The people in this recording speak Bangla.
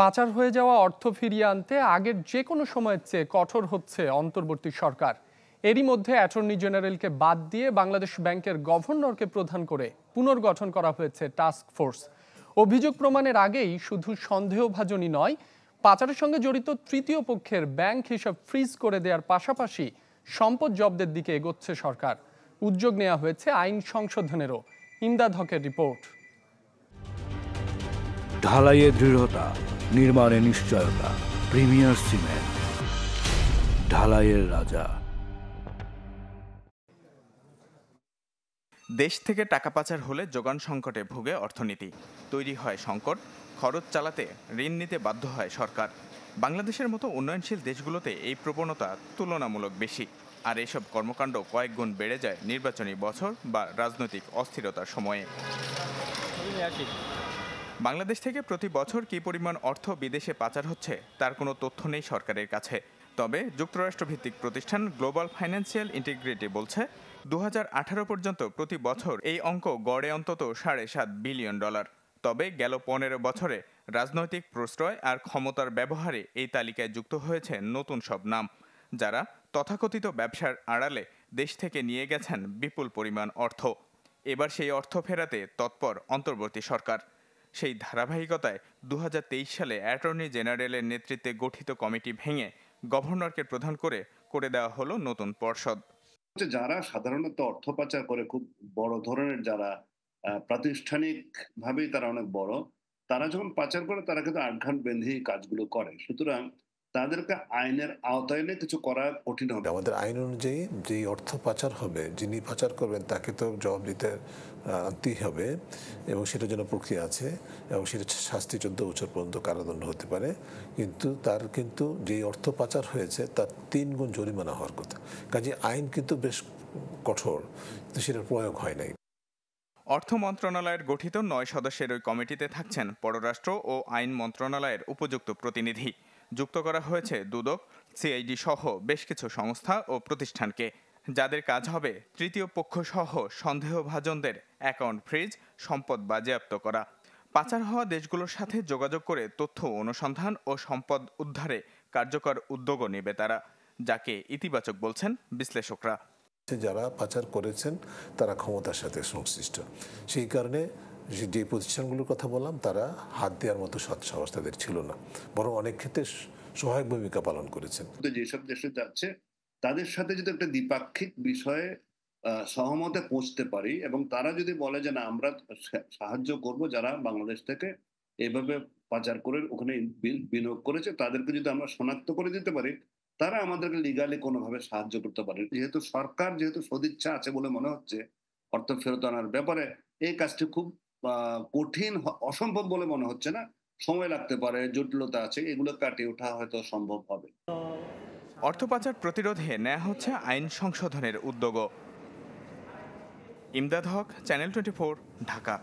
পাচার হয়ে যাওয়া অর্থ ফিরিয়ে আনতে আগের যে কোনো সময়ের চেয়ে কঠোর হচ্ছে অন্তর্বর্তী সরকার। এরই মধ্যে অ্যাটর্নি জেনারেলকে বাদ দিয়ে বাংলাদেশ ব্যাংকের গভর্নরকে প্রধান করে পুনর্গঠন করা হয়েছে টাস্ক ফোর্স। অভিযোগ প্রমাণের আগেই শুধু সন্দেহভাজনই নয়, পাচারের সঙ্গে জড়িত তৃতীয় পক্ষের ব্যাংক হিসাব ফ্রিজ করে দেওয়ার পাশাপাশি সম্পদ জব্দের দিকে এগোচ্ছে সরকার। উদ্যোগ নেওয়া হয়েছে আইন সংশোধনেরও। ইমদাদ হকের রিপোর্ট। ঢালাইয়ে দৃঢ়তা, নির্মাণে নিশ্চয়তা, প্রিমিয়ার সিমেন্ট, ঢালাইয়ের রাজা। দেশ থেকে টাকা পাচার হলে যোগান সংকটে ভোগে অর্থনীতি, তৈরি হয় সংকট, খরচ চালাতে ঋণ নিতে বাধ্য হয় সরকার। বাংলাদেশের মতো উন্নয়নশীল দেশগুলোতে এই প্রবণতা তুলনামূলক বেশি, আর এসব কর্মকাণ্ড কয়েক গুণ বেড়ে যায় নির্বাচনী বছর বা রাজনৈতিক অস্থিরতার সময়ে। বাংলাদেশ থেকে প্রতি বছর কী পরিমাণ অর্থ বিদেশে পাচার হচ্ছে তার কোনো তথ্য নেই সরকারের কাছে। তবে যুক্তরাষ্ট্রভিত্তিক প্রতিষ্ঠান গ্লোবাল ফাইন্যান্সিয়াল ইন্টিগ্রিটি বলছে 2018 পর্যন্ত প্রতি বছর এই অঙ্ক গড়ে অন্তত $7.5 বিলিয়ন। তবে গেল 15 বছরে রাজনৈতিক প্রশ্রয় আর ক্ষমতার ব্যবহারে এই তালিকায় যুক্ত হয়েছে নতুন সব নাম, যারা তথাকথিত ব্যবসার আড়ালে দেশ থেকে নিয়ে গেছেন বিপুল পরিমাণ অর্থ। এবার সেই অর্থ ফেরাতে তৎপর অন্তর্বর্তী সরকার। সেই ধারাবাহিকতায় 2023 সালে অ্যাটর্নি জেনারেলের নেতৃত্বে গঠিত কমিটি ভেঙে গভর্নরকে প্রধান করে দেওয়া হলো নতুন পর্ষদ। যারা সাধারণত অর্থ পাচার করে, খুব বড় ধরনের, যারা প্রাতিষ্ঠানিক ভাবেই তারা অনেক বড়, তারা যখন পাচার করে তারা কিন্তু আটঘাট বেঁধেই কাজগুলো করে। সুতরাং তাদেরকে আইনের আওতায় এনে কিছু করা কঠিন হবে। আমাদের আইন অনুযায়ী যে অর্থ পাচার হবে, যিনি পাচার করবেন তাকে তো জবাব দিতে আনতেই হবে, এবং সেটার জন্য প্রক্রিয়া আছে, এবং সেটা শাস্তি 14 বছর পর্যন্ত কারাদণ্ড হতে পারে। কিন্তু যে অর্থ পাচার হয়েছে তার 3 গুণ জরিমানা হওয়ার কথা। কাজে আইন কিন্তু বেশ কঠোর, কিন্তু সেটার প্রয়োগ হয় নাই। অর্থ মন্ত্রণালয়ের গঠিত 9 সদস্যের ওই কমিটিতে থাকছেন পররাষ্ট্র ও আইন মন্ত্রণালয়ের উপযুক্ত প্রতিনিধি। যুক্ত করা হয়েছে দুদক, সিআইডি সহ বেশ কিছু সংস্থা ও প্রতিষ্ঠানকে, যাদের কাজ হবে তৃতীয় পক্ষ সহ সন্দেহভাজনদের অ্যাকাউন্ট ফ্রিজ, সম্পদ বাজেয়াপ্ত করা। পাচার হওয়া দেশগুলোর সাথে যোগাযোগ করে তথ্য অনুসন্ধান ও সম্পদ উদ্ধারে কার্যকর উদ্যোগও নেবে তারা, যাকে ইতিবাচক বলছেন বিশ্লেষকরা। যারা পাচার করেছেন তারা ক্ষমতার সাথে সংশ্লিষ্ট, সেই কারণে যে প্রতিষ্ঠানগুলোর কথা বললাম তারা হাত দেওয়ার মতো সৎসাহস তাদের ছিল না, বরং অনেক ক্ষেত্রে সহায়ক ভূমিকা পালন করেছেন। যেসব দেশে যাচ্ছে তাদের সাথে যদি একটা দ্বিপাক্ষিক বিষয়ে সহমতে পৌঁছতে পারি, এবং তারা যদি বলে যে না, আমরা সাহায্য করব যারা বাংলাদেশ থেকে এভাবে পাচার করে ওখানে বিনিয়োগ করেছে, তাদেরকে যদি আমরা শনাক্ত করে দিতে পারি, তারা আমাদেরকে লিগালি কোনোভাবে সাহায্য করতে পারে। যেহেতু সরকার সদিচ্ছা আছে বলে মনে হচ্ছে অর্থ ফেরত আনার ব্যাপারে, এই কাজটি খুব কঠিন, অসম্ভব বলে মনে হচ্ছে না। সময় লাগতে পারে, জটিলতা আছে, এগুলো কাটিয়ে ওঠা হয়তো সম্ভব হবে। অর্থ পাচার প্রতিরোধে নেওয়া হচ্ছে আইন সংশোধনের উদ্যোগও। ইমদাদ হক, চ্যানেল 24, ঢাকা।